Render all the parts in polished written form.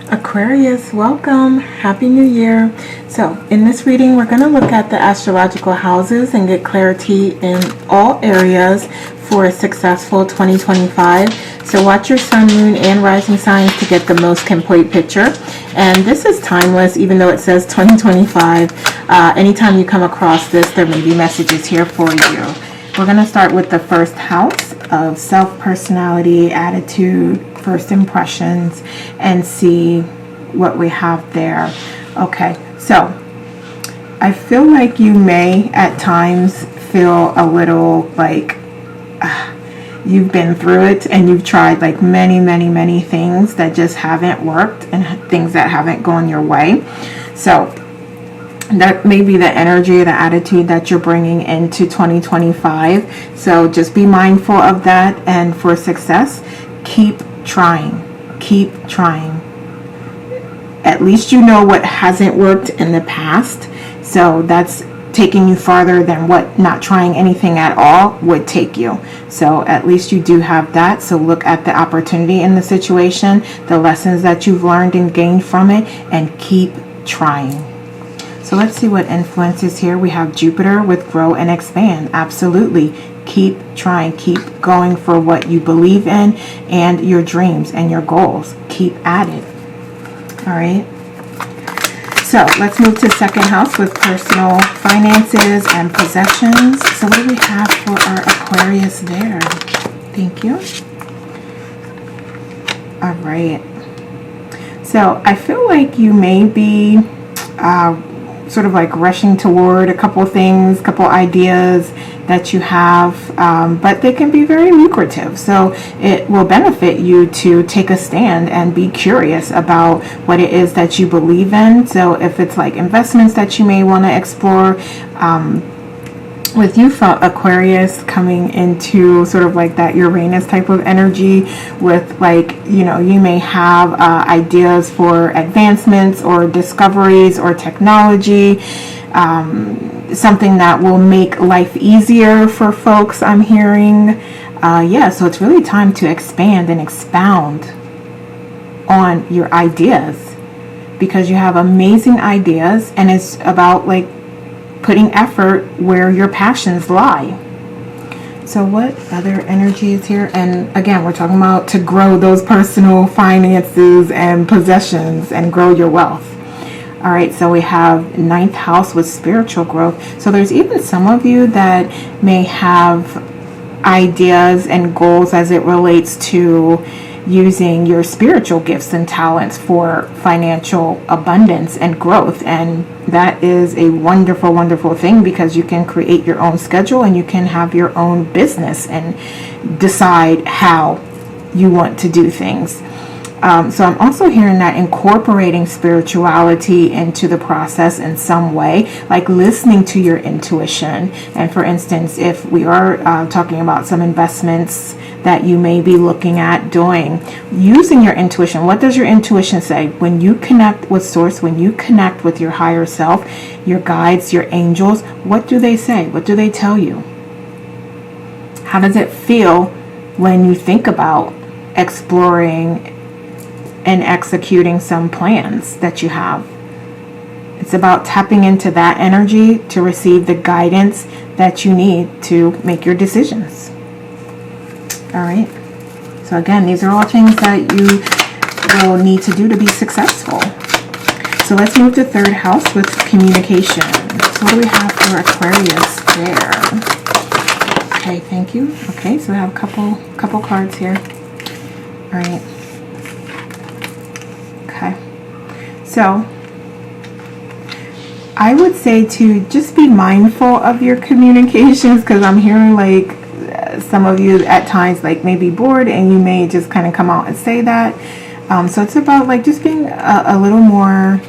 Aquarius, welcome. Happy New Year. So in this reading, we're going to look at the astrological houses and get clarity in all areas for a successful 2025. So watch your sun, moon, and rising signs to get the most complete picture. And this is timeless, even though it says 2025. Anytime you come across this, there may be messages here for you. We're going to start with the first house of self-personality, attitude, first impressions, and see what we have there. Okay, so I feel like you may at times feel a little like you've been through it and you've tried like many things that just haven't worked and things that haven't gone your way. So that may be the energy, the attitude that you're bringing into 2025. So just be mindful of that, and for success, keep trying. At least you know what hasn't worked in the past, so that's taking you farther than what not trying anything at all would take you. So at least you do have that. So look at the opportunity in the situation, the lessons that you've learned and gained from it, and keep trying. So let's see what influences here. We have Jupiter with grow and expand. Absolutely. Keep trying. Keep going for what you believe in and your dreams and your goals. Keep at it. All right. So let's move to second house with personal finances and possessions. So what do we have for our Aquarius there? Thank you. All right. So I feel like you may be sort of like rushing toward a couple things, couple ideas that you have, but they can be very lucrative. So it will benefit you to take a stand and be curious about what it is that you believe in. So if it's like investments that you may want to explore, with you from Aquarius coming into sort of like that Uranus type of energy with like, you know, you may have ideas for advancements or discoveries or technology, something that will make life easier for folks, I'm hearing. Yeah, so it's really time to expand and expound on your ideas, because you have amazing ideas, and it's about like putting effort where your passions lie. So what other energy is here? And again, we're talking about to grow those personal finances and possessions and grow your wealth. All right, so we have ninth house with spiritual growth. So there's even some of you that may have ideas and goals as it relates to using your spiritual gifts and talents for financial abundance and growth. And that is a wonderful thing, because you can create your own schedule and you can have your own business and decide how you want to do things. So I'm also hearing that incorporating spirituality into the process in some way, like listening to your intuition. And for instance, if we are talking about some investments that you may be looking at doing, using your intuition. What does your intuition say? When you connect with source, when you connect with your higher self, your guides, your angels, what do they say? What do they tell you? How does it feel when you think about exploring and executing some plans that you have? It's about tapping into that energy to receive the guidance that you need to make your decisions. All right. So again, these are all things that you will need to do to be successful. So let's move to third house with communication. So what do we have for Aquarius there? Okay, thank you. Okay, so we have a couple cards here. All right. Okay. So I would say to just be mindful of your communications, because I'm hearing like some of you at times like may be bored and you may just kind of come out and say that. So it's about like just being a little more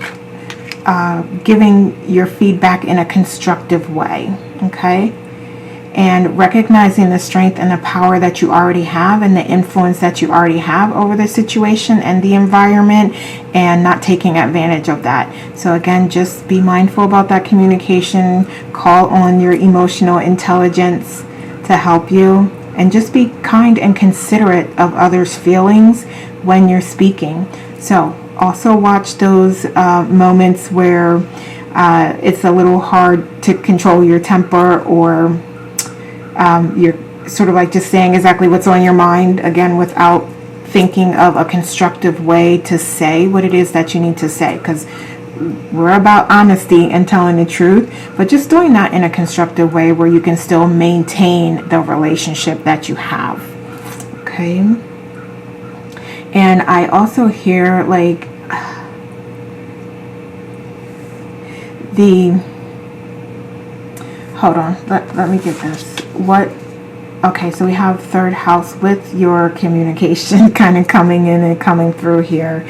giving your feedback in a constructive way, okay? And recognizing the strength and the power that you already have and the influence that you already have over the situation and the environment, and not taking advantage of that. So again, just be mindful about that communication. Call on your emotional intelligence to help you, and just be kind and considerate of others' feelings when you're speaking. So also watch those moments where it's a little hard to control your temper, or you're sort of like just saying exactly what's on your mind, again, without thinking of a constructive way to say what it is that you need to say, because we're about honesty and telling the truth, but just doing that in a constructive way where you can still maintain the relationship that you have. Okay. And I also hear like hold on, let me get this. Okay, so we have third house with your communication kind of coming in and coming through here.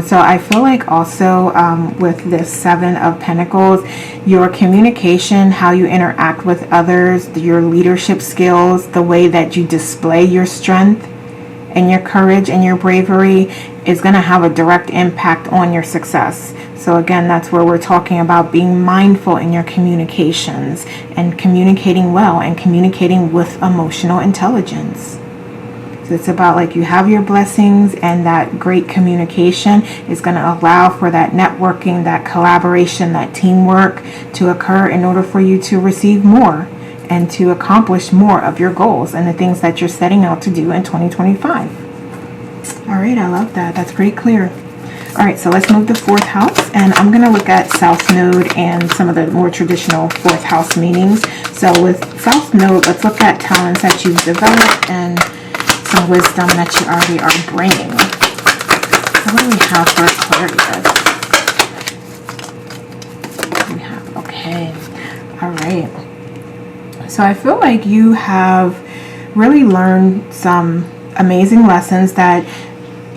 So I feel like also with this 7 of Pentacles, your communication, how you interact with others, your leadership skills, the way that you display your strength and your courage and your bravery is going to have a direct impact on your success. So again, that's where we're talking about being mindful in your communications and communicating well and communicating with emotional intelligence. So it's about like you have your blessings, and that great communication is going to allow for that networking, that collaboration, that teamwork to occur in order for you to receive more and to accomplish more of your goals and the things that you're setting out to do in 2025. All right, I love that. That's pretty clear. All right, so let's move to 4th house, and I'm going to look at South Node and some of the more traditional 4th house meanings. So with South Node, let's look at talents that you've developed and some wisdom that you already are bringing. So what do we have for Aquarius? We have, okay, all right. So I feel like you have really learned some amazing lessons that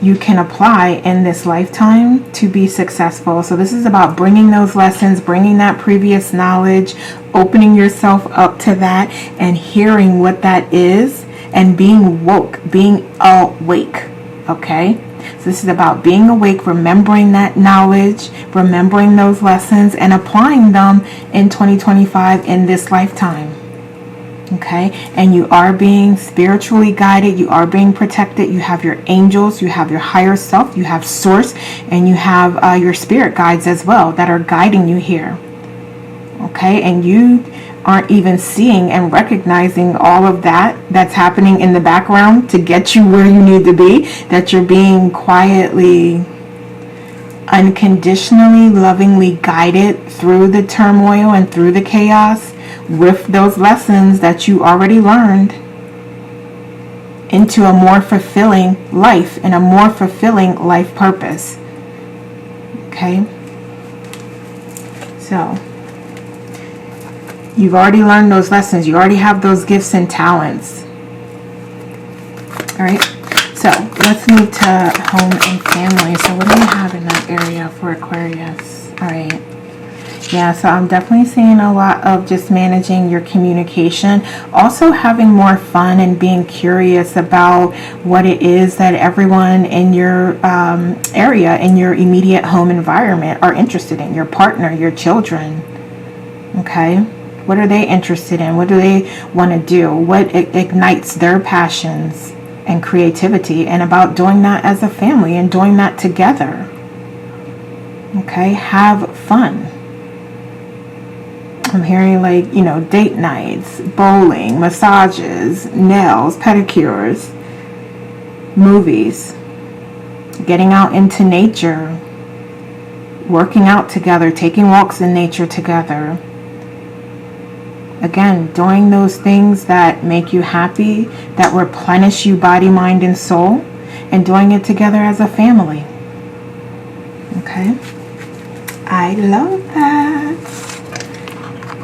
you can apply in this lifetime to be successful. So this is about bringing those lessons, bringing that previous knowledge, opening yourself up to that and hearing what that is and being woke, being awake. Okay? So this is about being awake, remembering that knowledge, remembering those lessons, and applying them in 2025 in this lifetime. Okay, and you are being spiritually guided, you are being protected, you have your angels, you have your higher self, you have source, and you have your spirit guides as well that are guiding you here. Okay, and you aren't even seeing and recognizing all of that that's happening in the background to get you where you need to be, that you're being quietly, unconditionally, lovingly guided through the turmoil and through the chaos with those lessons that you already learned into a more fulfilling life and a more fulfilling life purpose. Okay? So, you've already learned those lessons. You already have those gifts and talents. All right? So, let's move to home and family. So, what do we have in that area for Aquarius? All right. Yeah, so I'm definitely seeing a lot of just managing your communication. Also having more fun and being curious about what it is that everyone in your area, in your immediate home environment are interested in. Your partner, your children. Okay? What are they interested in? What do they want to do? What ignites their passions and creativity? And about doing that as a family and doing that together. Okay? Have fun. I'm hearing like, date nights, bowling, massages, nails, pedicures, movies, getting out into nature, working out together, taking walks in nature together. Again, doing those things that make you happy, that replenish you body, mind, and soul, and doing it together as a family. Okay? I love that.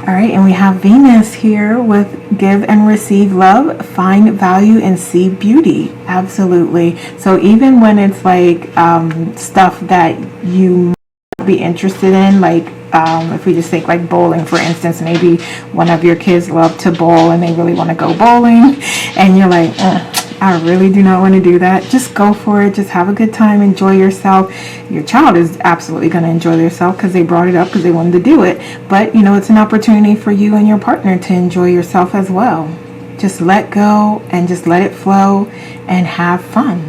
All right, and we have Venus here with give and receive love, find value, and see beauty. Absolutely. So even when it's like stuff that you might be interested in, like if we just think like bowling, for instance, maybe one of your kids love to bowl and they really want to go bowling, and you're like, I really do not want to do that. Just go for it. Just have a good time. Enjoy yourself. Your child is absolutely going to enjoy themselves because they brought it up because they wanted to do it. But, it's an opportunity for you and your partner to enjoy yourself as well. Just let go and just let it flow and have fun.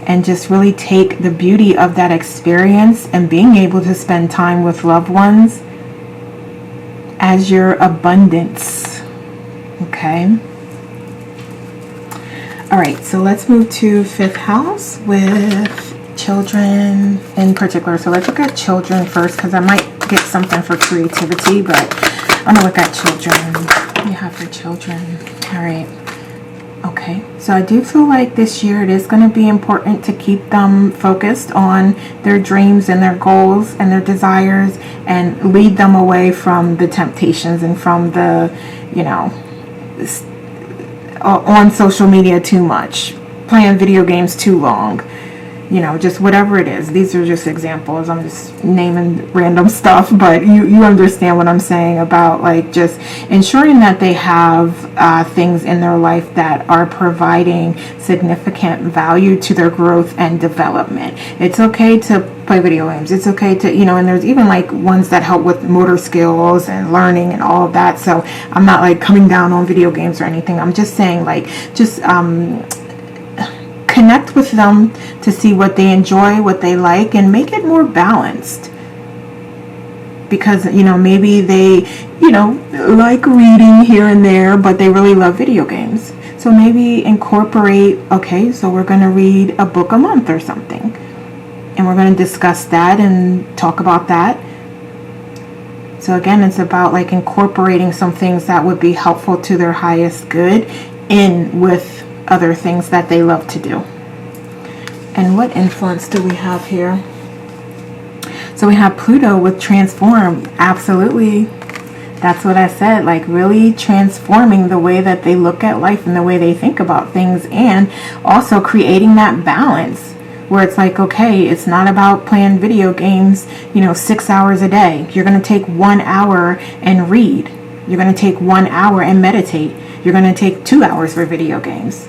and just really take the beauty of that experience and being able to spend time with loved ones as your abundance. Okay. All right, so let's move to 5th house with children in particular. So let's look at children first, because I might get something for creativity, but I'm gonna look at children. What do you have for children? All right. Okay, so I do feel like this year it is going to be important to keep them focused on their dreams and their goals and their desires, and lead them away from the temptations and from the, you know, on social media too much, playing video games too long, you know, just whatever it is. These are just examples. I'm just naming random stuff, but you understand what I'm saying about, like, just ensuring that they have things in their life that are providing significant value to their growth and development. It's okay to play video games. It's okay to, you know, and there's even like ones that help with motor skills and learning and all of that. So I'm not like coming down on video games or anything. I'm just saying, like, just connect with them to see what they enjoy, what they like, and make it more balanced. Because, you know, maybe they, you know, like reading here and there, but they really love video games. So maybe incorporate, okay, so we're going to read a book a month or something, and we're going to discuss that and talk about that. So again, it's about like incorporating some things that would be helpful to their highest good in with other things that they love to do. And what influence do we have here? So we have Pluto with transform. Absolutely. That's what I said, like really transforming the way that they look at life and the way they think about things, and also creating that balance where it's like, okay, it's not about playing video games, you know, 6 hours a day. You're going to take 1 hour and read. You're going to take 1 hour and meditate. You're going to take 2 hours for video games.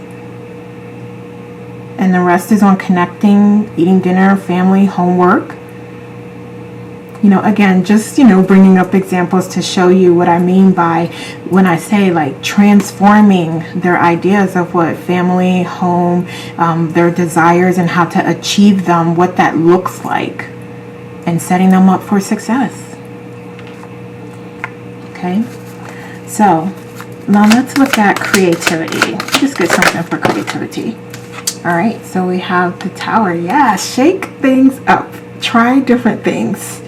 And the rest is on connecting, eating dinner, family, homework. You know, again, just, you know, bringing up examples to show you what I mean by when I say like transforming their ideas of what family, home, their desires and how to achieve them, what that looks like, and setting them up for success. Okay, so now let's look at creativity. Just get something for creativity. All right, so we have the Tower. Yeah, shake things up. Try different things.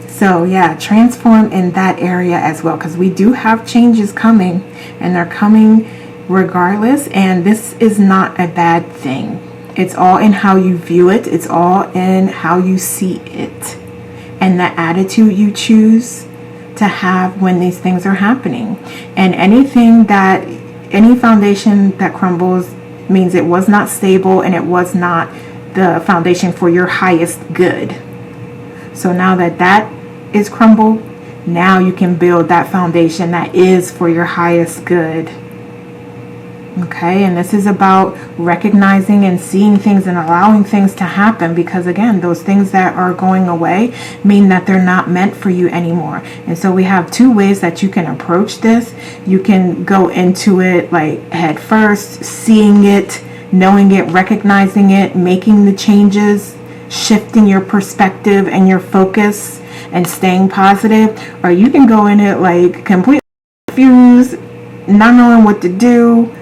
So yeah, transform in that area as well, because we do have changes coming, and they're coming regardless, and this is not a bad thing. It's all in how you view it. It's all in how you see it, and the attitude you choose to have when these things are happening. And any foundation that crumbles means it was not stable, and it was not the foundation for your highest good. So now that is crumbled, now you can build that foundation that is for your highest good. Okay, and this is about recognizing and seeing things and allowing things to happen, because again, those things that are going away mean that they're not meant for you anymore. And so we have two ways that you can approach this. You can go into it like head first, seeing it, knowing it, recognizing it, making the changes, shifting your perspective and your focus and staying positive. Or you can go in it like completely confused, not knowing what to do.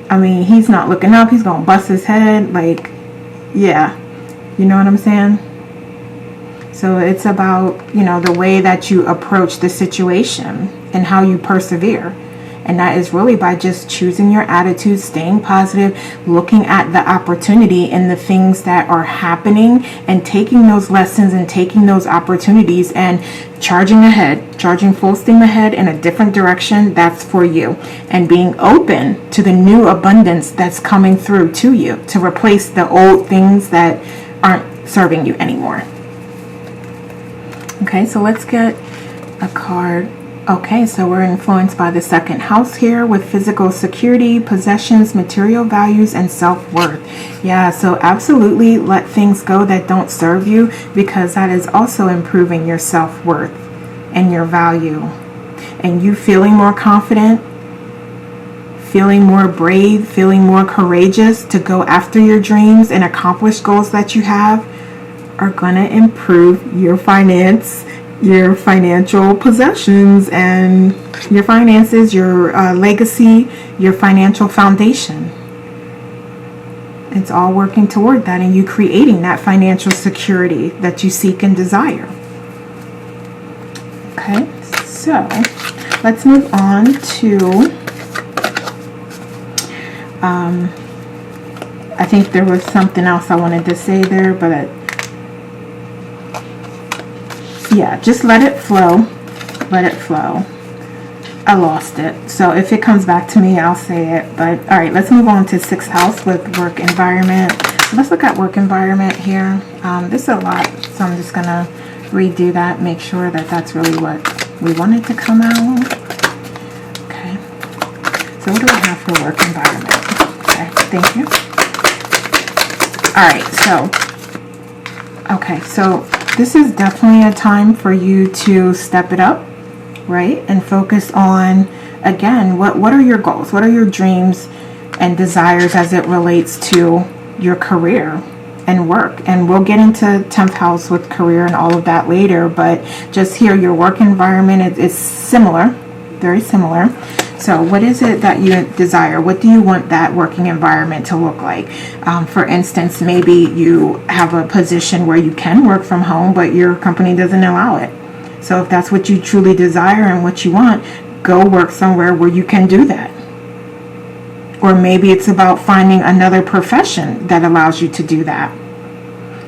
I mean, he's not looking up, he's gonna bust his head, like, yeah, you know what I'm saying? So it's about, you know, the way that you approach the situation and how you persevere. And that is really by just choosing your attitude, staying positive, looking at the opportunity in the things that are happening, and taking those lessons and taking those opportunities and charging ahead, charging full steam ahead in a different direction that's for you, and being open to the new abundance that's coming through to you to replace the old things that aren't serving you anymore. Okay, so let's get a card. Okay, so we're influenced by the second house here with physical security, possessions, material values, and self-worth. Yeah, so absolutely let things go that don't serve you, because that is also improving your self-worth and your value. And you feeling more confident, feeling more brave, feeling more courageous to go after your dreams and accomplish goals that you have are going to improve your finance, your financial possessions, and your finances, your legacy, your financial foundation. It's all working toward that, and you creating that financial security that you seek and desire. Okay, so let's move on to I think there was something else I wanted to say there, but yeah, just let it flow. Let it flow. I lost it. So if it comes back to me, I'll say it. But all right, let's move on to 6th house with work environment. Let's look at work environment here. This is a lot, so I'm just going to redo that, make sure that that's really what we wanted to come out. Okay. So what do we have for work environment? Okay, thank you. All right, so this is definitely a time for you to step it up, right? And focus on, again, what are your goals? What are your dreams and desires as it relates to your career and work? And we'll get into 10th house with career and all of that later, but just here, your work environment is similar, very similar. So what is it that you desire? What do you want that working environment to look like? For instance, maybe you have a position where you can work from home, but your company doesn't allow it. So if that's what you truly desire and what you want, go work somewhere where you can do that. Or maybe it's about finding another profession that allows you to do that.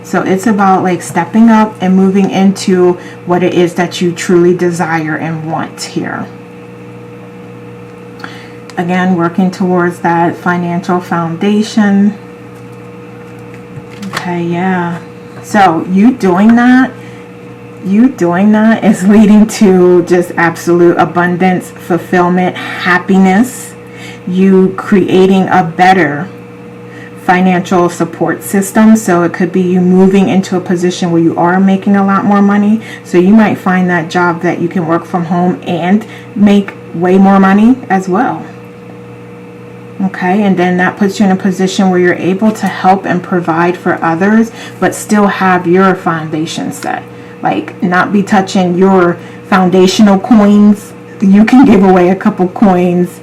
So it's about like stepping up and moving into what it is that you truly desire and want here. Again, working towards that financial foundation. Okay, yeah. So you doing that is leading to just absolute abundance, fulfillment, happiness. You creating a better financial support system. So it could be you moving into a position where you are making a lot more money. So you might find that job that you can work from home and make way more money as well. Okay, and then that puts you in a position where you're able to help and provide for others, but still have your foundation set. Like, not be touching your foundational coins. You can give away a couple coins,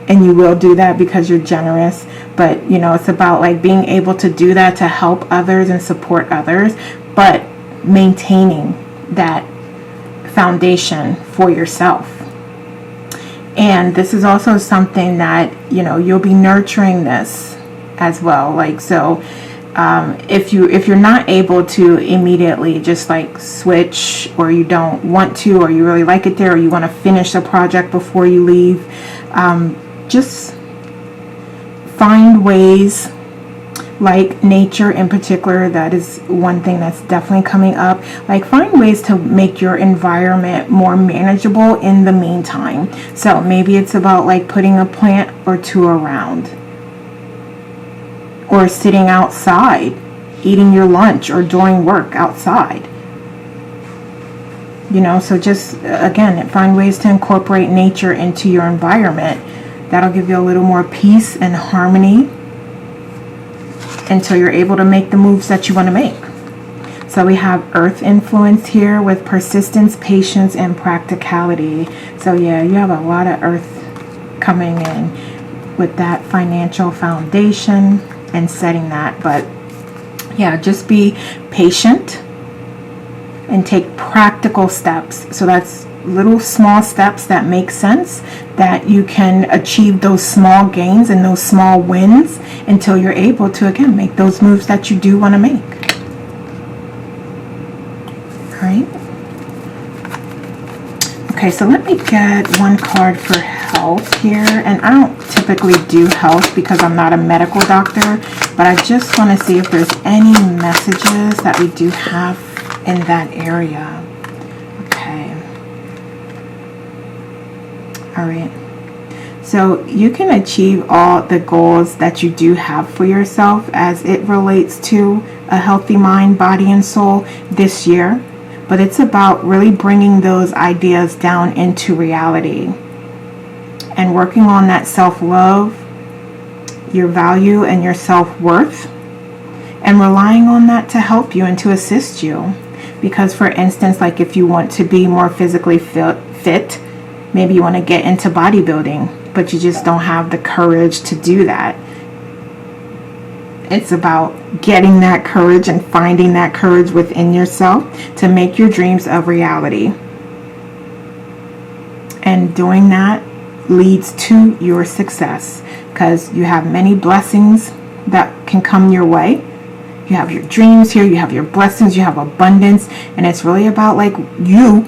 and you will do that because you're generous. But, you know, it's about like being able to do that to help others and support others, but maintaining that foundation for yourself. And this is also something that, you know, you'll be nurturing this as well. Like, so if you're not able to immediately just like switch, or you don't want to, or you really like it there, or you want to finish a project before you leave, just find ways, like nature in particular, that is one thing that's definitely coming up. Like, find ways to make your environment more manageable in the meantime. So maybe it's about like putting a plant or two around, or sitting outside, eating your lunch, or doing work outside. You know, so just, again, find ways to incorporate nature into your environment. That'll give you a little more peace and harmony until you're able to make the moves that you want to make. So we have earth influence here with persistence, patience, and practicality. So yeah, you have a lot of earth coming in with that financial foundation and setting that. But yeah, just be patient and take practical steps. So that's little small steps that make sense, that you can achieve those small gains and those small wins until you're able to, again, make those moves that you do want to make. All right. Okay, so let me get one card for health here. And I don't typically do health because I'm not a medical doctor, but I just want to see if there's any messages that we do have in that area. All right, so you can achieve all the goals that you do have for yourself as it relates to a healthy mind, body, and soul this year, but it's about really bringing those ideas down into reality. and working on that self-love, your value and your self-worth, and relying on that to help you and to assist you. Because for instance, like if you want to be more physically fit, maybe you want to get into bodybuilding, but you just don't have the courage to do that. It's about getting that courage and finding that courage within yourself to make your dreams a reality. And doing that leads to your success, because you have many blessings that can come your way. You have your dreams here, you have your blessings, you have abundance, and it's really about like you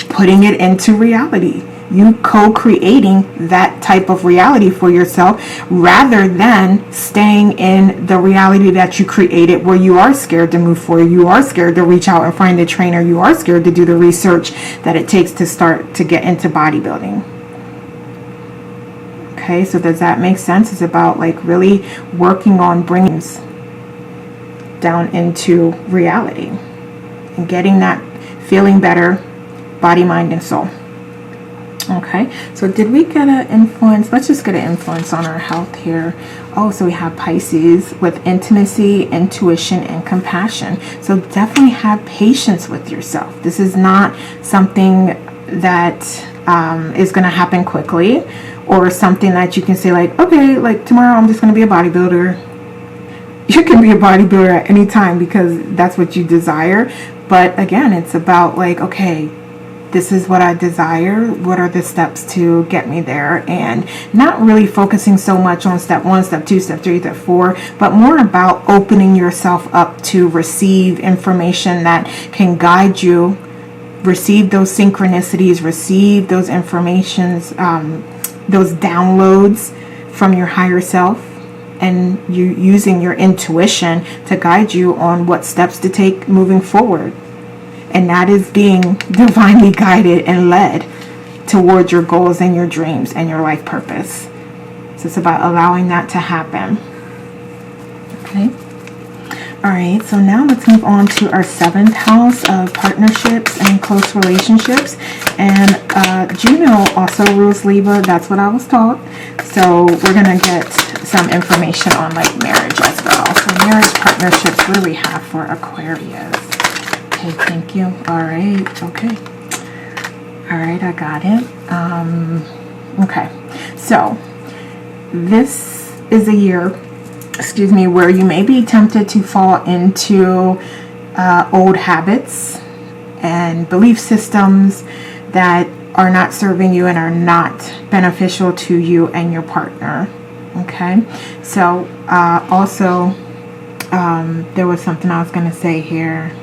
putting it into reality. You co-creating that type of reality for yourself, rather than staying in the reality that you created, where you are scared to move forward, you are scared to reach out and find a trainer, you are scared to do the research that it takes to start to get into bodybuilding. Okay, so does that make sense? It's about like really working on bringing down into reality and getting that feeling better, body, mind, and soul. Okay, so did we get an influence? Let's just get an influence on our health here. Oh, so we have Pisces with intimacy, intuition, and compassion. So definitely have patience with yourself. This is not something that is going to happen quickly, or something that you can say like, okay, like tomorrow I'm just going to be a bodybuilder. You can be a bodybuilder at any time because that's what you desire. But again, it's about like, okay, this is what I desire. What are the steps to get me there? And not really focusing so much on step 1, step 2, step 3, step 4, but more about opening yourself up to receive information that can guide you, receive those synchronicities, receive those informations, those downloads from your higher self, and you using your intuition to guide you on what steps to take moving forward. And that is being divinely guided and led towards your goals and your dreams and your life purpose. So it's about allowing that to happen. Okay. All right, so now let's move on to our 7th house of partnerships and close relationships. And Juno also rules Libra. That's what I was taught. So we're going to get some information on like marriage as well. So marriage, partnerships, what do we have for Aquarius? Okay, thank you. All right, okay. All right, I got it. Okay, so this is a year, where you may be tempted to fall into old habits and belief systems that are not serving you and are not beneficial to you and your partner. Okay, so also there was something I was going to say here.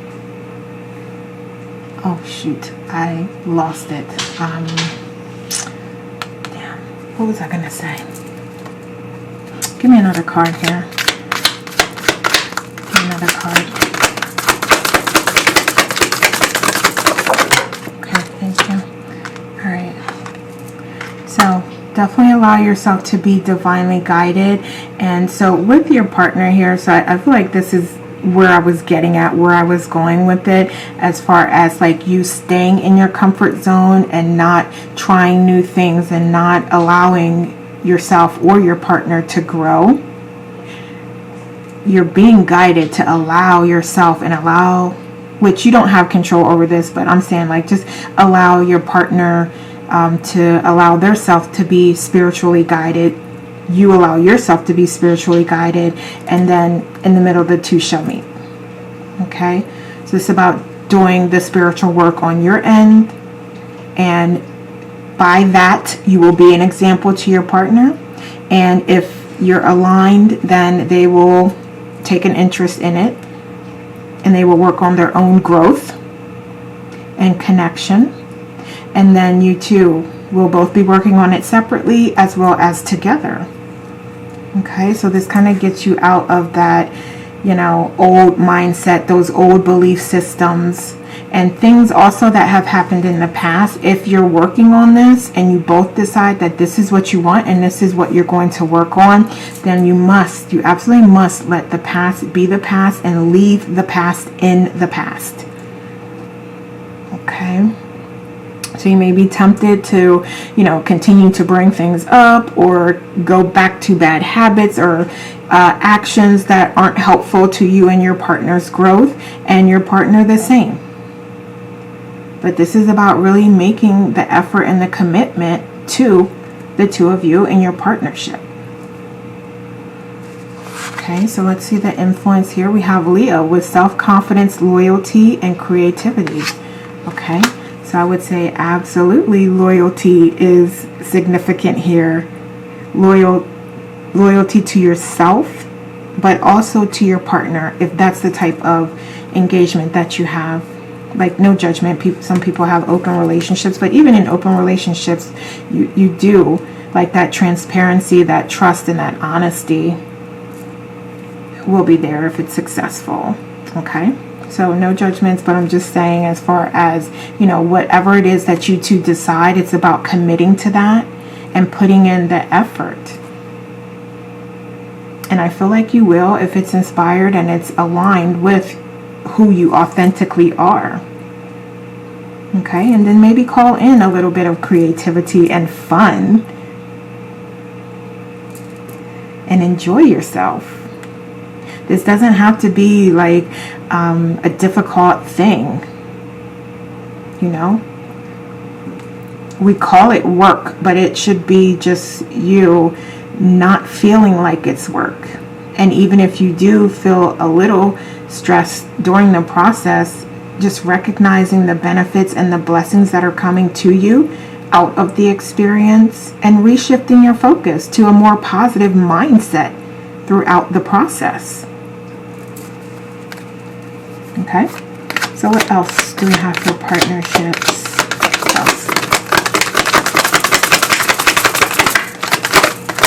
Oh shoot, I lost it. Damn, what was I going to say? Give me another card here. Give me another card. Okay, thank you. All right. So definitely allow yourself to be divinely guided. And so with your partner here, so I feel like this is where I was getting at, where I was going with it, as far as like you staying in your comfort zone and not trying new things and not allowing yourself or your partner to grow. You're being guided to allow yourself and allow, which you don't have control over this, but I'm saying like just allow your partner to allow their self to be spiritually guided. You allow yourself to be spiritually guided, and then in the middle the two shall meet. Okay, so it's about doing the spiritual work on your end, and by that you will be an example to your partner. And if you're aligned, then they will take an interest in it, and they will work on their own growth and connection. And then you two will both be working on it separately as well as together. Okay, so this kind of gets you out of that, old mindset, those old belief systems, and things also that have happened in the past. If you're working on this and you both decide that this is what you want and this is what you're going to work on, then you absolutely must let the past be the past and leave the past in the past. Okay, So you may be tempted to, continue to bring things up or go back to bad habits or actions that aren't helpful to you and your partner's growth, and your partner the same. But this is about really making the effort and the commitment to the two of you in your partnership. Okay, so let's see the influence here. We have Leo with self-confidence, loyalty, and creativity. Okay, so I would say absolutely loyalty is significant here. Loyalty to yourself, but also to your partner, if that's the type of engagement that you have. Like, no judgment. Some people have open relationships, but even in open relationships, you do like that transparency, that trust, and that honesty will be there if it's successful. Okay, so no judgments, but I'm just saying, as far as, whatever it is that you two decide, it's about committing to that and putting in the effort. And I feel like you will, if it's inspired and it's aligned with who you authentically are. Okay, and then maybe call in a little bit of creativity and fun and enjoy yourself. This doesn't have to be like a difficult thing, We call it work, but it should be just you not feeling like it's work. And even if you do feel a little stressed during the process, just recognizing the benefits and the blessings that are coming to you out of the experience, and reshifting your focus to a more positive mindset throughout the process. Okay, so what else do we have for partnerships? What else?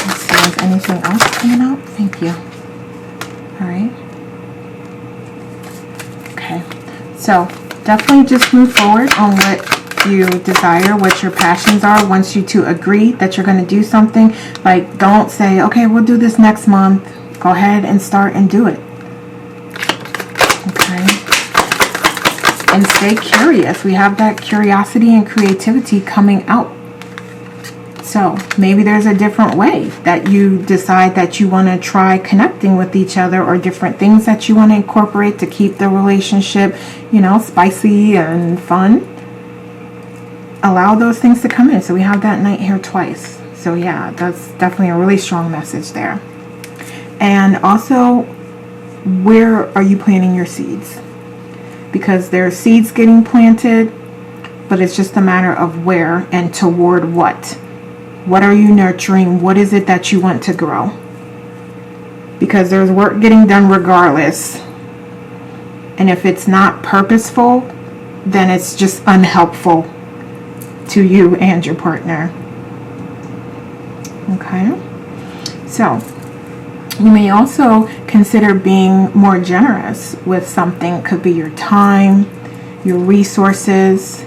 Let's see, is anything else coming out? Thank you. All right. Okay, so definitely just move forward on what you desire, what your passions are. Once you two agree that you're going to do something, like, don't say, okay, we'll do this next month. Go ahead and start and do it. Okay, and stay curious. We have that curiosity and creativity coming out. So maybe there's a different way that you decide that you want to try connecting with each other, or different things that you want to incorporate to keep the relationship, spicy and fun. Allow those things to come in. So we have that Knight here twice. So yeah, that's definitely a really strong message there. And also, where are you planting your seeds? Because there are seeds getting planted, but it's just a matter of where and toward what. What are you nurturing? What is it that you want to grow? Because there's work getting done regardless. And if it's not purposeful, then it's just unhelpful to you and your partner. Okay? So, you may also consider being more generous with something. It could be your time, your resources,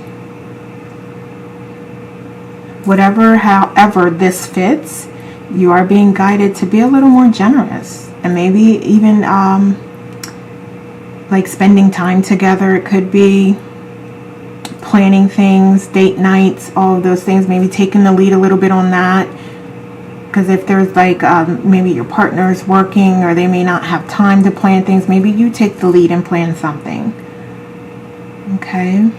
whatever, however this fits. You are being guided to be a little more generous, and maybe even like spending time together. It could be planning things, date nights, all of those things. Maybe taking the lead a little bit on that, because if there's like maybe your partner's working, or they may not have time to plan things, maybe you take the lead and plan something. Okay.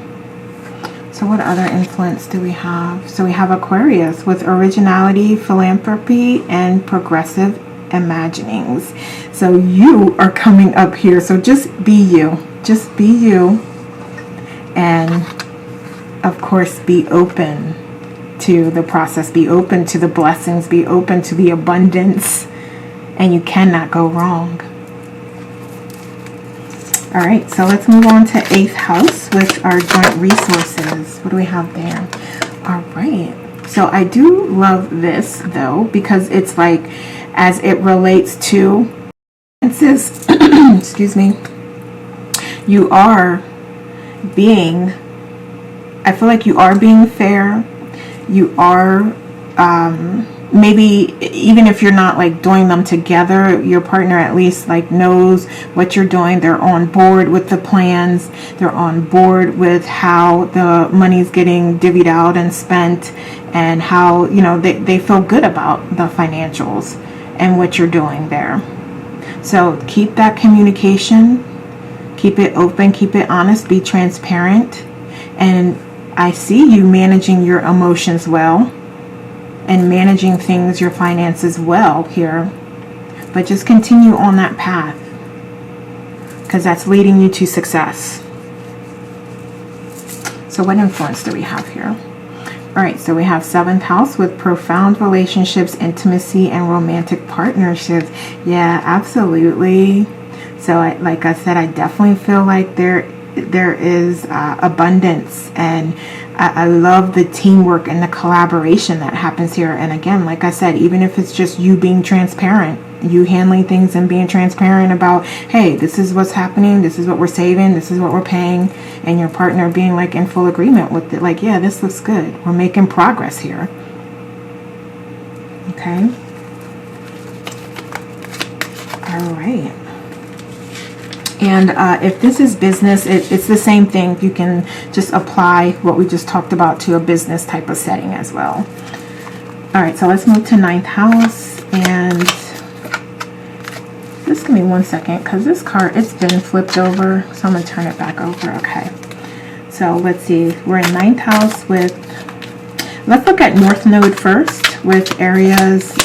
So what other influence do we have? So we have Aquarius with originality, philanthropy, and progressive imaginings. So you are coming up here. So just be you. Just be you. And of course, be open to the process. Be open to the blessings. Be open to the abundance. And you cannot go wrong. All right, so let's move on to 8th house with our joint resources. What do we have there? All right. So I do love this, though, because it's like, as it relates to finances, excuse me, you are being, I feel like you are being fair. You are maybe even if you're not like doing them together, your partner at least like knows what you're doing. They're on board with the plans. They're on board with how the money's getting divvied out and spent, and how, you know, they feel good about the financials and what you're doing there. So keep that communication, keep it open, keep it honest, be transparent. And I see you managing your emotions well and managing things, your finances well here. But just continue on that path, because that's leading you to success. So what influence do we have here? All right, so we have 7th house with profound relationships, intimacy, and romantic partnerships. Yeah, absolutely. So like I said, I definitely feel like there is abundance, and I love the teamwork and the collaboration that happens here. And again, like I said, even if it's just you being transparent, you handling things and being transparent about, hey, this is what's happening, this is what we're saving, this is what we're paying, and your partner being like in full agreement with it, like, yeah, this looks good, we're making progress here. Okay. All right. And if this is business, it's the same thing. You can just apply what we just talked about to a business type of setting as well. All right, so let's move to 9th house. And just give me 1 second, because this card, it's been flipped over. So I'm going to turn it back over. Okay. So let's see. We're in 9th house with, let's look at North Node first, with areas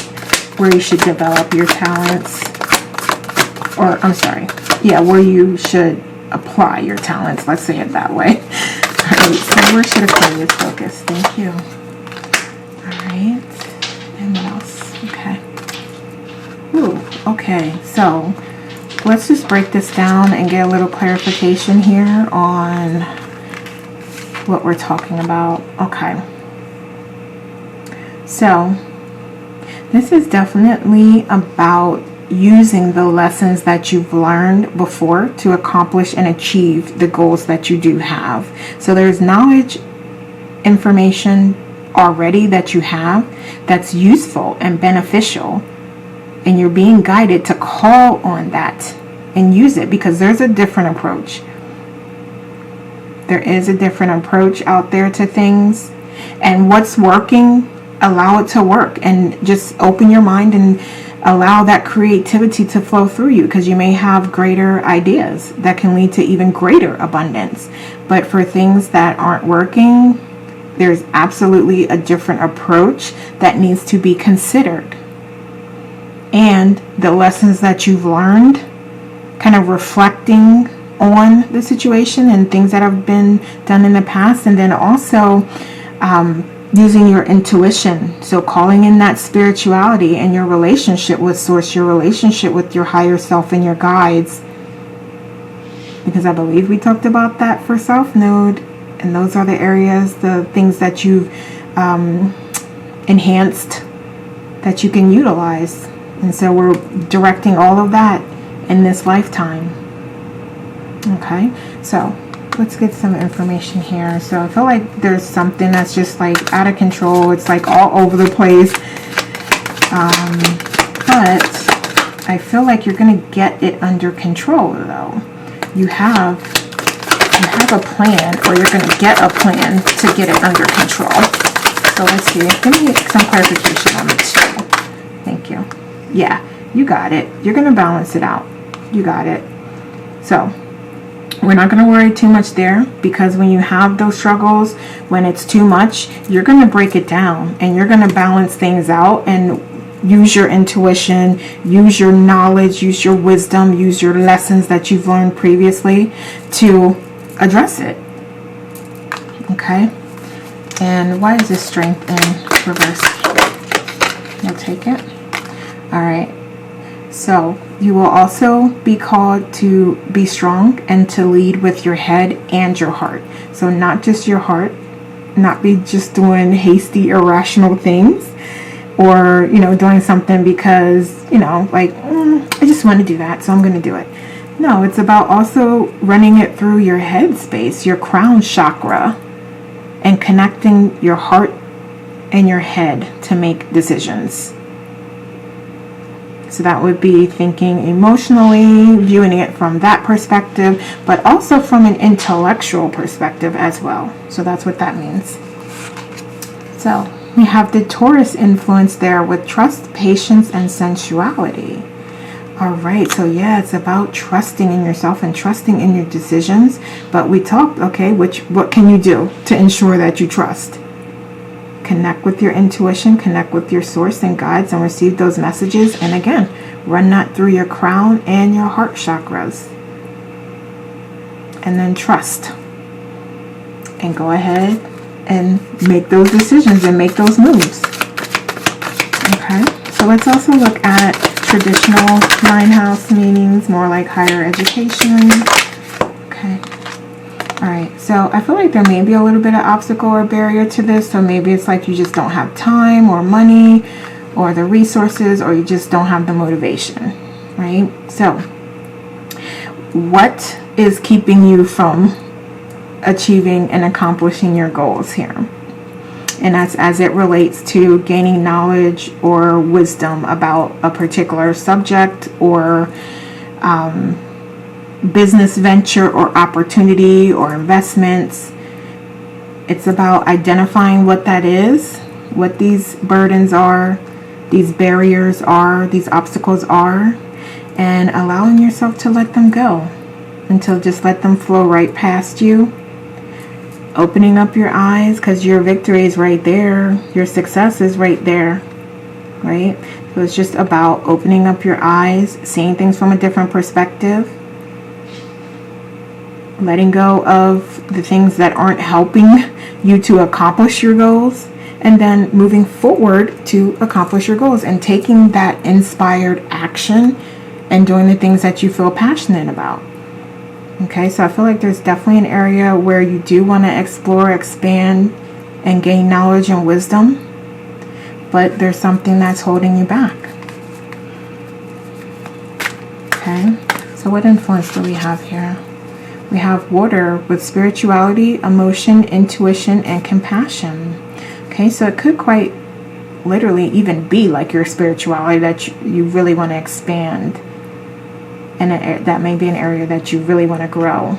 where you should develop your talents. Or, I'm sorry. Yeah, where you should apply your talents. Let's say it that way. All right, so where should Aquarius focus? Thank you. All right. And what else? Okay. Ooh, okay. So let's just break this down and get a little clarification here on what we're talking about. Okay. So this is definitely about using the lessons that you've learned before to accomplish and achieve the goals that you do have. So there's knowledge, information already that you have that's useful and beneficial, and you're being guided to call on that and use it, because there's a different approach. There is a different approach out there to things, and what's working, allow it to work, and just open your mind and allow that creativity to flow through you, because you may have greater ideas that can lead to even greater abundance. But for things that aren't working, there's absolutely a different approach that needs to be considered. And the lessons that you've learned, kind of reflecting on the situation and things that have been done in the past, and then also using your intuition. So calling in that spirituality and your relationship with Source, your relationship with your higher self and your guides. Because I believe we talked about that for South Node. And those are the areas, the things that you've enhanced that you can utilize. And so we're directing all of that in this lifetime. Okay, so let's get some information here. So I feel like there's something that's just like out of control. It's like all over the place. But I feel like you're going to get it under control though. You have a plan, or you're going to get a plan to get it under control. So let's see. Give me some clarification on the 2. Thank you. Yeah, you got it. You're going to balance it out. You got it. So we're not going to worry too much there, because when you have those struggles, when it's too much, you're going to break it down and you're going to balance things out and use your intuition, use your knowledge, use your wisdom, use your lessons that you've learned previously to address it. Okay? And why is this strength in reverse? You'll take it. All right. So you will also be called to be strong and to lead with your head and your heart. So not just your heart, not be just doing hasty, irrational things, or, doing something because, like, I just want to do that, so I'm going to do it. No, it's about also running it through your head space, your crown chakra, and connecting your heart in your head to make decisions. So that would be thinking emotionally, viewing it from that perspective, but also from an intellectual perspective as well. So that's what that means. So we have the Taurus influence there with trust, patience, and sensuality. All right, so yeah, it's about trusting in yourself and trusting in your decisions. But we talked, okay, what can you do to ensure that you trust? Connect with your intuition, connect with your source and guides, and receive those messages. And again, run that through your crown and your heart chakras. And then trust. And go ahead and make those decisions and make those moves. Okay, so let's also look at traditional 9th house meanings, more like higher education. Okay. All right, so I feel like there may be a little bit of obstacle or barrier to this. So maybe it's like you just don't have time or money or the resources, or you just don't have the motivation, right? So what is keeping you from achieving and accomplishing your goals here? And that's as it relates to gaining knowledge or wisdom about a particular subject or business venture or opportunity or investments. It's about identifying what that is, what these burdens are, these barriers are, these obstacles are, and allowing yourself to let them go, until just let them flow right past you. Opening up your eyes, because your victory is right there, your success is right there, right? So it's just about opening up your eyes, seeing things from a different perspective, letting go of the things that aren't helping you to accomplish your goals, and then moving forward to accomplish your goals and taking that inspired action and doing the things that you feel passionate about. Okay, so I feel like there's definitely an area where you do want to explore, expand, and gain knowledge and wisdom, but there's something that's holding you back. Okay, so what influence do we have here? We have water with spirituality, emotion, intuition, and compassion. Okay, so it could quite literally even be like your spirituality that you really want to expand. And that may be an area that you really want to grow.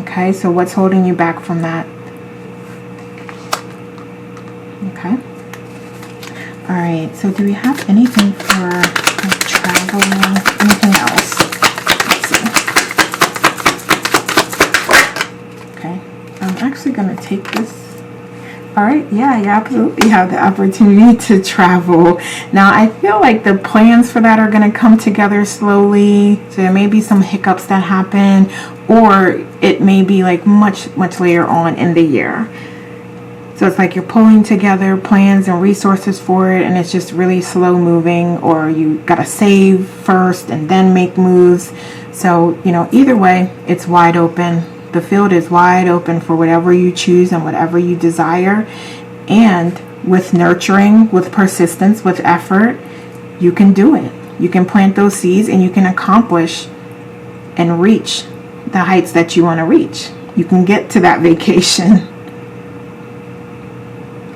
Okay, so what's holding you back from that? Okay. All right, so do we have anything for travel? Anything else? Let's see. Okay, I'm actually going to take this. All right, yeah, you absolutely have the opportunity to travel. Now, I feel like the plans for that are going to come together slowly. So there may be some hiccups that happen, or it may be like much later on in the year. So it's like you're pulling together plans and resources for it, and it's just really slow moving, or you got to save first and then make moves. So, either way, it's wide open. The field is wide open for whatever you choose and whatever you desire. And with nurturing, with persistence, with effort, you can do it. You can plant those seeds and you can accomplish and reach the heights that you want to reach. You can get to that vacation.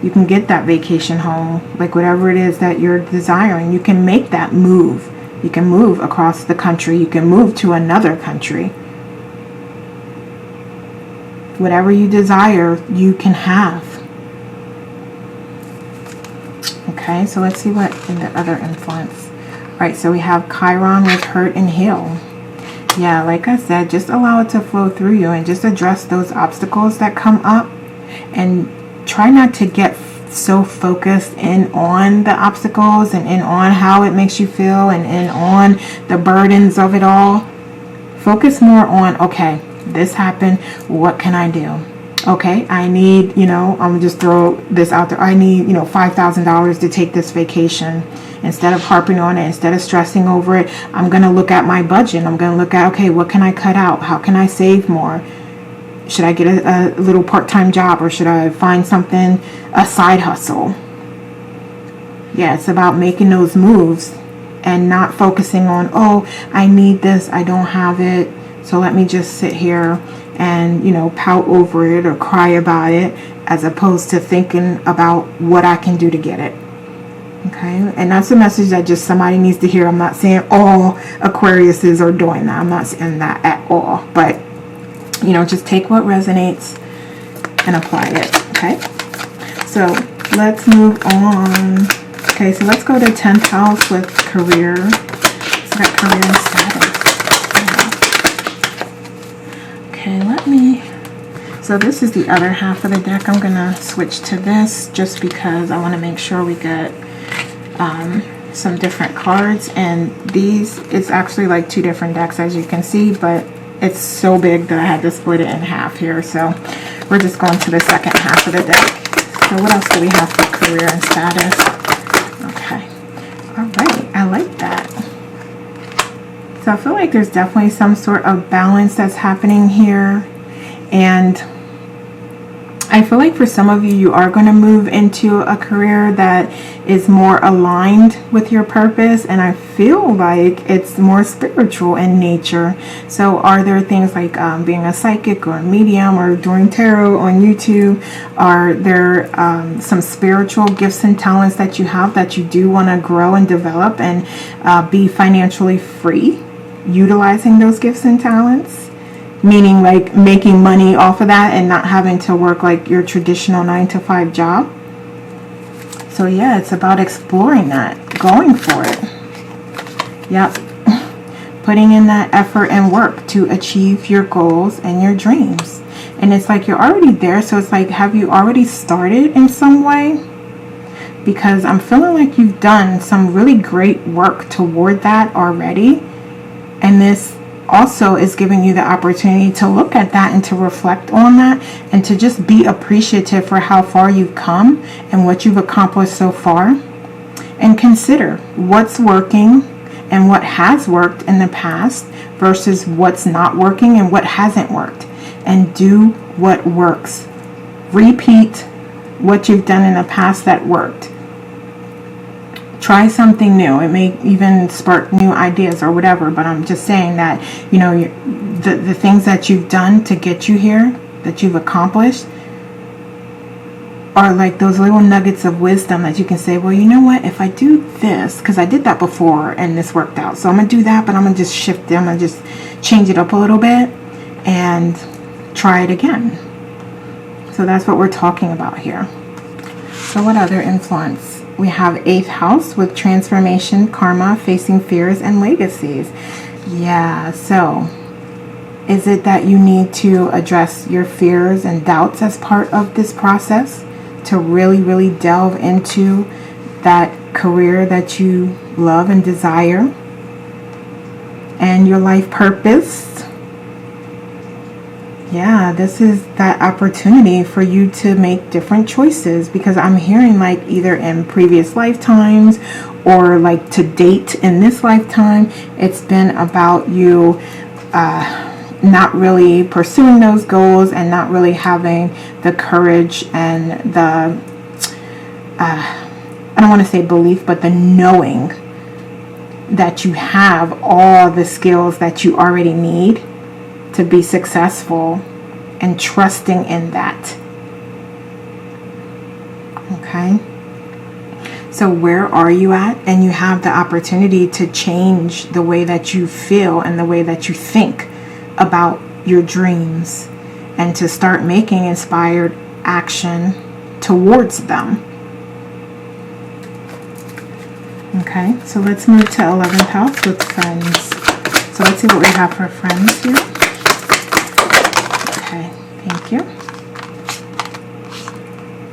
You can get that vacation home, like whatever it is that you're desiring. You can make that move. You can move across the country. You can move to another country. Whatever you desire, you can have. Okay, so let's see what in the other influence. All right, so we have Chiron with hurt and heal. Yeah, like I said, just allow it to flow through you and just address those obstacles that come up, and try not to get so focused in on the obstacles and in on how it makes you feel and in on the burdens of it all. Focus more on, okay, this happened, what can I do? Okay, I need, I'm gonna just throw this out there. I need, $5,000 to take this vacation. Instead of harping on it, instead of stressing over it, I'm gonna look at my budget. I'm gonna look at, okay, what can I cut out? How can I save more? Should I get a little part-time job, or should I find something, a side hustle? Yeah, it's about making those moves and not focusing on, oh, I need this, I don't have it, so let me just sit here and, you know, pout over it or cry about it, as opposed to thinking about what I can do to get it. Okay, and that's a message that just somebody needs to hear. I'm not saying all Aquariuses are doing that. I'm not saying that at all. But, you know, just take what resonates and apply it. Okay, so let's move on. Okay, so let's go to 10th house with career. So that career and status. Okay, let me... So this is the other half of the deck. I'm going to switch to this just because I want to make sure we get some different cards. And these, it's actually like 2 different decks, as you can see, but it's so big that I had to split it in half here. So we're just going to the second half of the deck. So what else do we have for career and status? Okay. All right. I like that. So I feel like there's definitely some sort of balance that's happening here. And I feel like for some of you, you are going to move into a career that is more aligned with your purpose, and I feel like it's more spiritual in nature. So are there things like being a psychic or a medium or doing tarot on YouTube? Are there some spiritual gifts and talents that you have that you do want to grow and develop and be financially free utilizing those gifts and talents? Meaning like making money off of that and not having to work like your traditional 9-to-5 job. So yeah, it's about exploring that, going for it. Yep. Putting in that effort and work to achieve your goals and your dreams. And it's like you're already there, so it's like, have you already started in some way? Because I'm feeling like you've done some really great work toward that already. And this also is giving you the opportunity to look at that and to reflect on that and to just be appreciative for how far you've come and what you've accomplished so far, and consider what's working and what has worked in the past versus what's not working and what hasn't worked, and do what works. Repeat what you've done in the past that worked. Try something new. It may even spark new ideas or whatever, but I'm just saying that, you know, the things that you've done to get you here, that you've accomplished, are like those little nuggets of wisdom that you can say, well, you know what, if I do this, because I did that before and this worked out, so I'm going to do that, but I'm going to just shift it, I'm going to just change it up a little bit and try it again. So that's what we're talking about here. So what other influence? We have 8th house with transformation, karma, facing fears, and legacies. Yeah, so is it that you need to address your fears and doubts as part of this process to really, really delve into that career that you love and desire and your life purpose? Yeah, this is that opportunity for you to make different choices, because I'm hearing like either in previous lifetimes or like to date in this lifetime, it's been about you not really pursuing those goals and not really having the courage and the, I don't want to say belief, but the knowing that you have all the skills that you already need to be successful, and trusting in that. Okay, so where are you at? And you have the opportunity to change the way that you feel and the way that you think about your dreams, and to start making inspired action towards them. Okay, so let's move to 11th house with friends. So let's see what we have for friends here. Okay, thank you.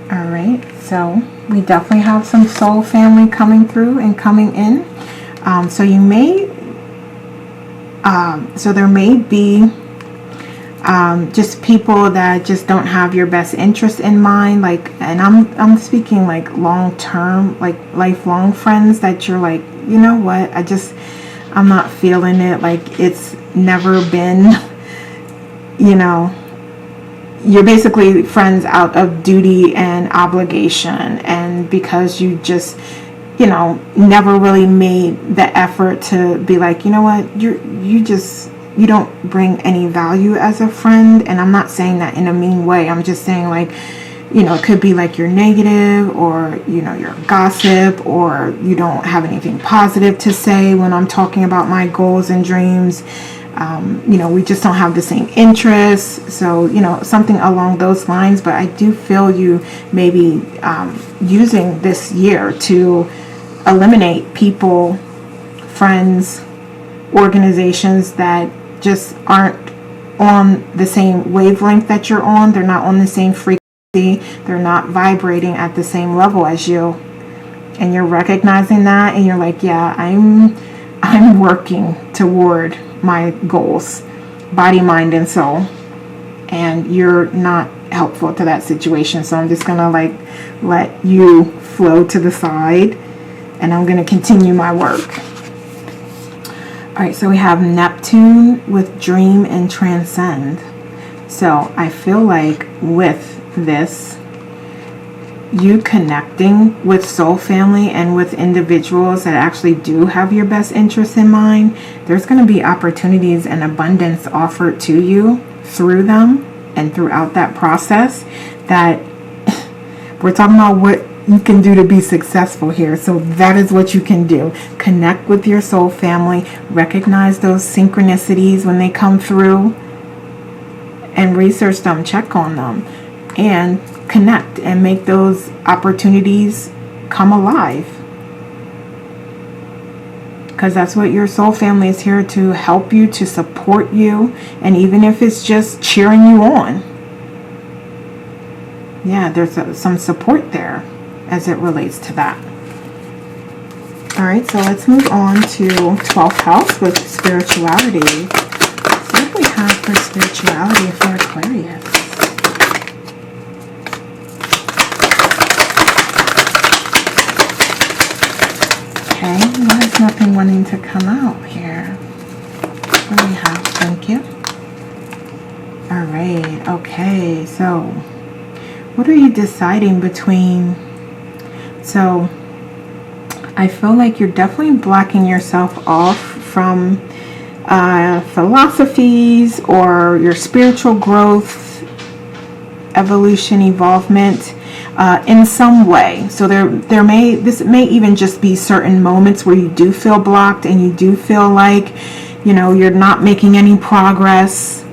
All right, so we definitely have some soul family coming through and coming in. So you may, so there may be just people that just don't have your best interest in mind, like, and I'm speaking like long term, like lifelong friends that you're like, you know what, I'm not feeling it, like it's never been, you know, you're basically friends out of duty and obligation, and because you just, you know, never really made the effort to be like, you know what, you just you don't bring any value as a friend. And I'm not saying that in a mean way. I'm just saying, like, you know, it could be like you're negative, or, you know, you're gossip, or you don't have anything positive to say when I'm talking about my goals and dreams. You know, we just don't have the same interests. So, you know, something along those lines. But I do feel you maybe using this year to eliminate people, friends, organizations that just aren't on the same wavelength that you're on. They're not on the same frequency. They're not vibrating at the same level as you. And you're recognizing that, and you're like, yeah, I'm working toward my goals, body, mind, and soul. And you're not helpful to that situation. So I'm just gonna like let you flow to the side, and I'm gonna continue my work. All right, so we have Neptune with dream and transcend. So I feel like with this, you connecting with soul family and with individuals that actually do have your best interests in mind, there's going to be opportunities and abundance offered to you through them and throughout that process. That we're talking about what you can do to be successful here. So that is what you can do. Connect with your soul family, recognize those synchronicities when they come through, and research them, check on them, and connect and make those opportunities come alive. Because that's what your soul family is here to help you, to support you, and even if it's just cheering you on. Yeah, there's some support there as it relates to that. All right, so let's move on to 12th house with spirituality. What do we have for spirituality for Aquarius? Okay, why is nothing wanting to come out here? What do we have? Thank you. All right, okay, so what are you deciding between? So I feel like you're definitely blocking yourself off from philosophies or your spiritual growth, evolution, evolvement in some way. So this may even just be certain moments where you do feel blocked and you do feel like, you know, you're not making any progress,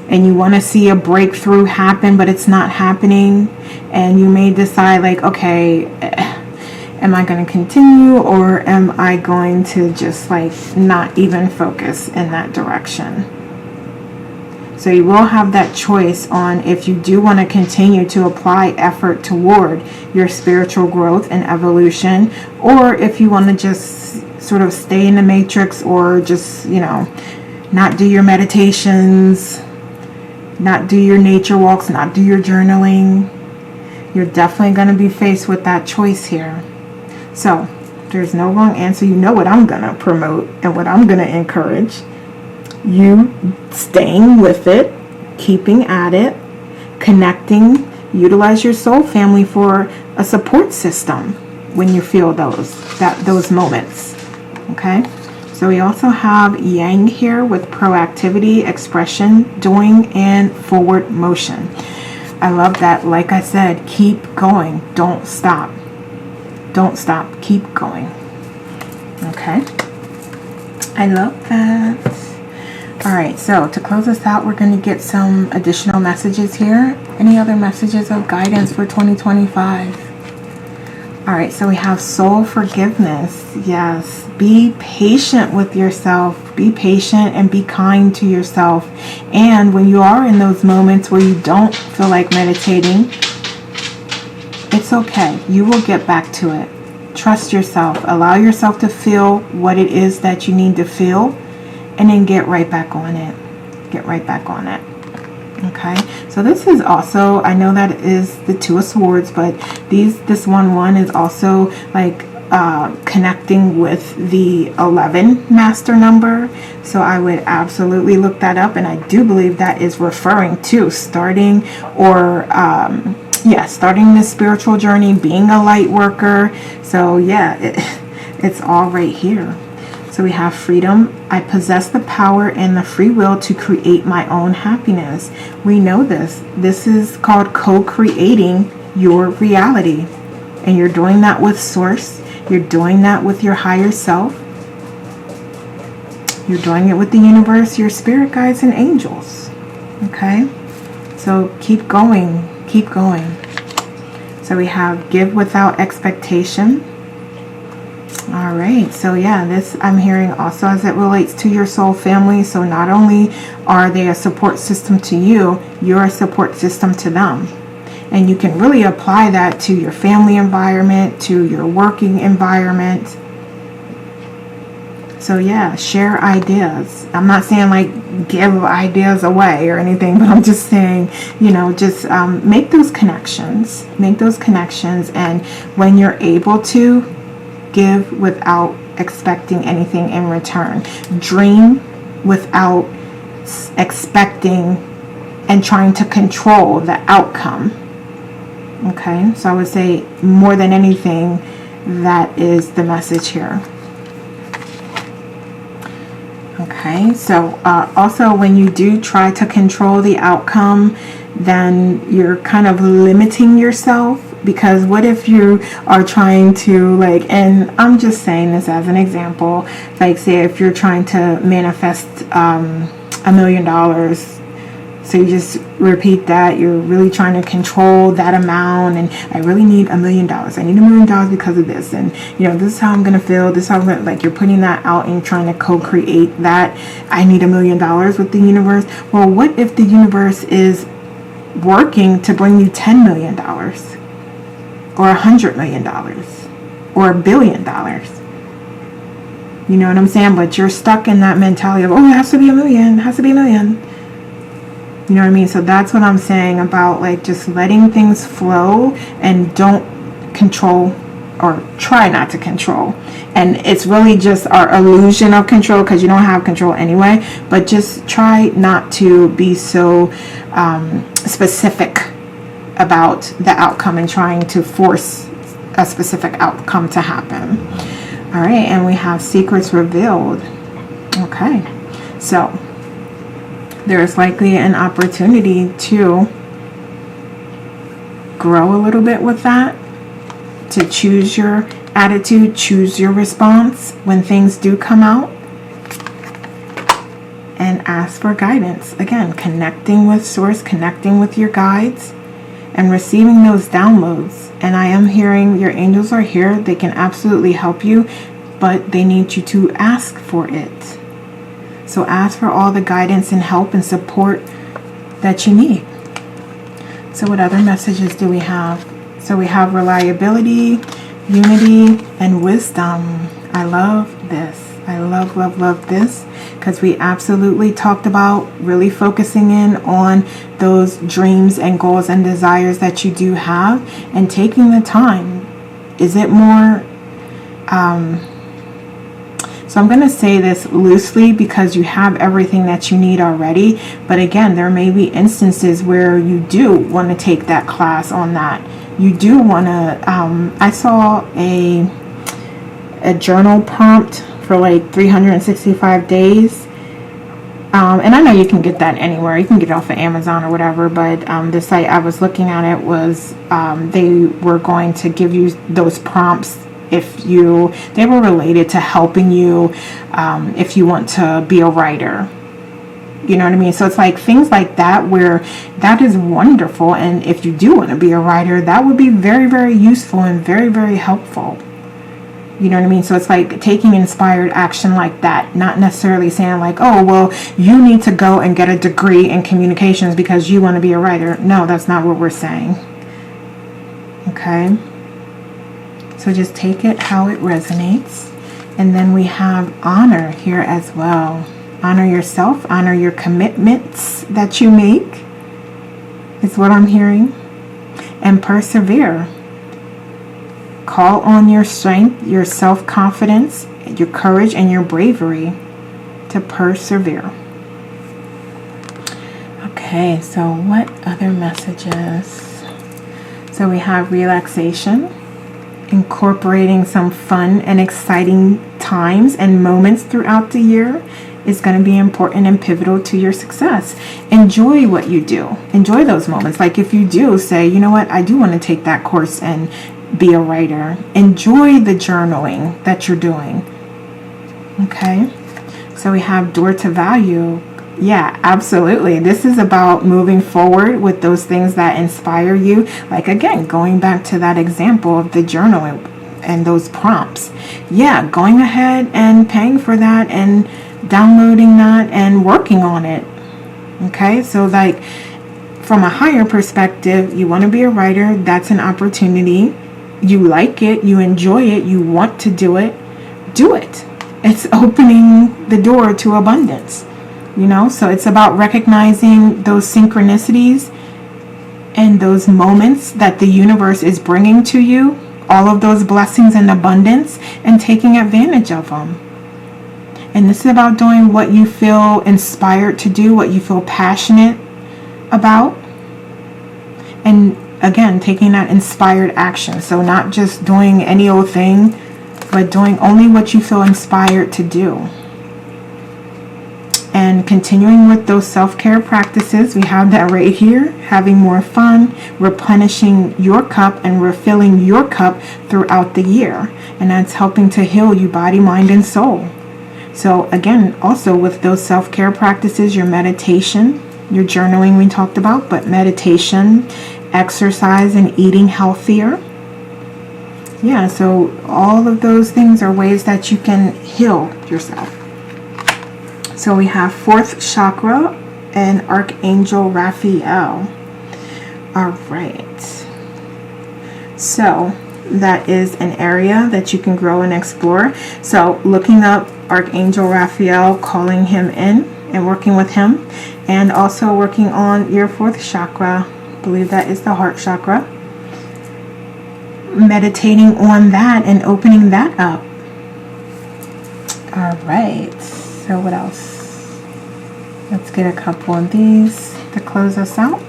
and you want to see a breakthrough happen, but it's not happening. And you may decide, like, okay, am I going to continue, or am I going to just like not even focus in that direction? So you will have that choice on if you do want to continue to apply effort toward your spiritual growth and evolution, or if you want to just sort of stay in the matrix, or just, you know, not do your meditations, not do your nature walks, not do your journaling. You're definitely going to be faced with that choice here. So there's no wrong answer. You know what I'm going to promote and what I'm going to encourage. You staying with it, keeping at it, connecting, utilize your soul family for a support system when you feel those moments. Okay? So we also have Yang here with proactivity, expression, doing, and forward motion. I love that. Like I said, keep going. Don't stop. Don't stop. Keep going. Okay? I love that. All right, so to close us out, we're going to get some additional messages here. Any other messages of guidance for 2025? All right, so we have soul forgiveness. Yes, be patient with yourself. Be patient and be kind to yourself. And when you are in those moments where you don't feel like meditating, it's okay. You will get back to it. Trust yourself. Allow yourself to feel what it is that you need to feel, and then get right back on it. Get right back on it. Okay, so this is also, I know that is the Two of Swords, but this one is also like connecting with the 11 master number. So I would absolutely look that up, and I do believe that is referring to starting starting this spiritual journey, being a light worker. So yeah, it's all right here. So we have freedom. I possess the power and the free will to create my own happiness. We know this. This is called co-creating your reality. And you're doing that with Source. You're doing that with your higher self. You're doing it with the universe, your spirit guides, and angels. Okay? So keep going. Keep going. So we have give without expectation. All right. So yeah, this I'm hearing also as it relates to your soul family. So not only are they a support system to you, you're a support system to them. And you can really apply that to your family environment, to your working environment. So yeah, share ideas. I'm not saying like give ideas away or anything, but I'm just saying, you know, just make those connections. Make those connections. And when you're able to, give without expecting anything in return. Dream without expecting and trying to control the outcome. Okay, so I would say more than anything, that is the message here. Okay, so also when you do try to control the outcome, then you're kind of limiting yourself. Because what if you are trying to, like, and I'm just saying this as an example, like say if you're trying to manifest $1 million, so you just repeat that, you're really trying to control that amount, and I really need $1 million. I need $1 million because of this, and you know, this is how I'm gonna feel, this is how I'm gonna, like, you're putting that out and you're trying to co-create that I need $1 million with the universe. Well, what if the universe is working to bring you $10 million? Or $100 million, or $1 billion. You know what I'm saying? But you're stuck in that mentality of, oh, it has to be $1 million, it has to be $1 million. You know what I mean? So that's what I'm saying about, like, just letting things flow and don't control, or try not to control. And it's really just our illusion of control, because you don't have control anyway. But just try not to be so specific about the outcome and trying to force a specific outcome to happen. All right, and we have secrets revealed. Okay, so there's likely an opportunity to grow a little bit with that, to choose your attitude, choose your response when things do come out, and ask for guidance. Again, connecting with Source, connecting with your guides, and receiving those downloads. And I am hearing your angels are here. They can absolutely help you, but they need you to ask for it. So ask for all the guidance and help and support that you need. So what other messages do we have? So we have reliability, unity, and wisdom. I love this. I love, love, love this, because we absolutely talked about really focusing in on those dreams and goals and desires that you do have, and taking the time. Is it more, so I'm going to say this loosely because you have everything that you need already, but again, there may be instances where you do want to take that class on that. You do want to, I saw a journal prompt for like 365 days. And I know you can get that anywhere. You can get it off of Amazon or whatever. But the site I was looking at, it was they were going to give you those prompts if they were related to helping you if you want to be a writer. You know what I mean? So it's like things like that, where that is wonderful. And if you do want to be a writer, that would be very, very useful and very, very helpful. You know what I mean? So it's like taking inspired action like that, not necessarily saying like, oh, well, you need to go and get a degree in communications because you want to be a writer. No, that's not what we're saying. Okay? So just take it how it resonates. And then we have honor here as well. Honor yourself, honor your commitments that you make, is what I'm hearing. And persevere. Call on your strength, your self-confidence, your courage, and your bravery to persevere. Okay, so what other messages? So we have relaxation, incorporating some fun and exciting times and moments throughout the year is going to be important and pivotal to your success. Enjoy what you do. Enjoy those moments. Like if you do say, you know what, I do want to take that course and be a writer. Enjoy the journaling that you're doing. Okay. So we have door to value. Yeah, absolutely. This is about moving forward with those things that inspire you. Like again, going back to that example of the journaling and those prompts. Yeah, going ahead and paying for that and downloading that and working on it. Okay, so like from a higher perspective, you want to be a writer. That's an opportunity. You like it, you enjoy it, you want to do it. Do it. It's opening the door to abundance. You know, so it's about recognizing those synchronicities and those moments that the universe is bringing to you, all of those blessings and abundance, and taking advantage of them. And this is about doing what you feel inspired to do, what you feel passionate about. And again, taking that inspired action. So not just doing any old thing, but doing only what you feel inspired to do. And continuing with those self-care practices, we have that right here. Having more fun, replenishing your cup and refilling your cup throughout the year. And that's helping to heal you body, mind, and soul. So again, also with those self-care practices, your meditation, your journaling we talked about, but meditation, exercise, and eating healthier. Yeah, so all of those things are ways that you can heal yourself. So we have 4th chakra and Archangel Raphael. All right. So that is an area that you can grow and explore. So looking up Archangel Raphael, calling him in and working with him, and also working on your 4th chakra. I believe that is the heart chakra. Meditating on that and opening that up. All right. So what else? Let's get a couple of these to close us out.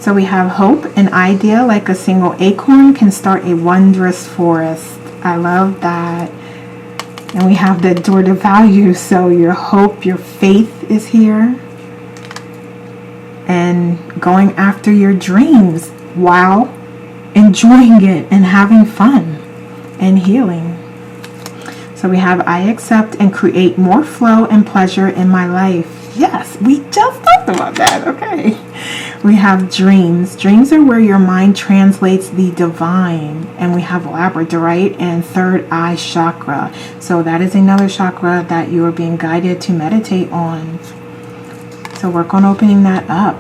So we have hope. An idea like a single acorn can start a wondrous forest. I love that. And we have the door to value. So your hope, your faith is here. And going after your dreams while enjoying it and having fun and healing. So we have I accept and create more flow and pleasure in my life. Yes, we just talked about that. Okay. We have dreams. Dreams are where your mind translates the divine. And we have labradorite and third eye chakra. So that is another chakra that you are being guided to meditate on. So work on opening that up.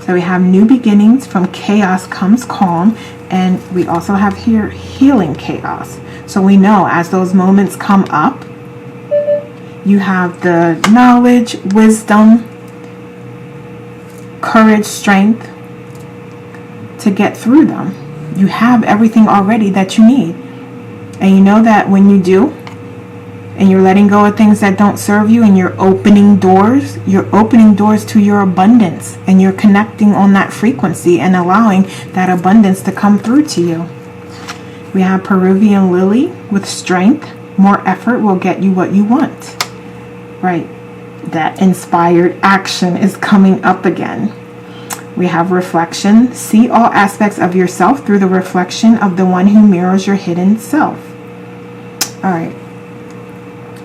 So we have new beginnings. From chaos comes calm. And we also have here healing chaos. So we know as those moments come up, you have the knowledge, wisdom, courage, strength to get through them. You have everything already that you need. And you know that when you do, and you're letting go of things that don't serve you, and you're opening doors to your abundance, and you're connecting on that frequency and allowing that abundance to come through to you. We have Peruvian lily with strength. More effort will get you what you want. Right. That inspired action is coming up again. We have reflection. See all aspects of yourself through the reflection of the one who mirrors your hidden self. All right.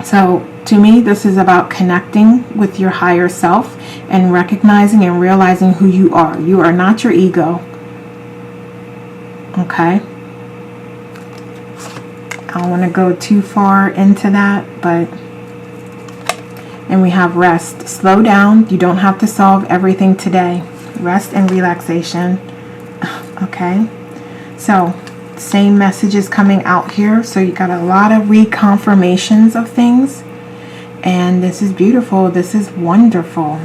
So to me, this is about connecting with your higher self and recognizing and realizing who you are. You are not your ego. Okay. I don't want to go too far into that, but... And we have rest. Slow down. You don't have to solve everything today. Rest and relaxation. Okay. So, same messages coming out here. So you got a lot of reconfirmations of things. And this is beautiful. This is wonderful.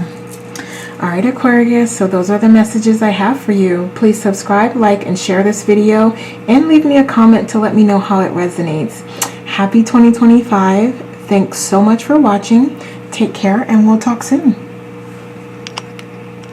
All right, Aquarius. So those are the messages I have for you. Please subscribe, like, and share this video. And leave me a comment to let me know how it resonates. Happy 2025. Thanks so much for watching. Take care, and we'll talk soon.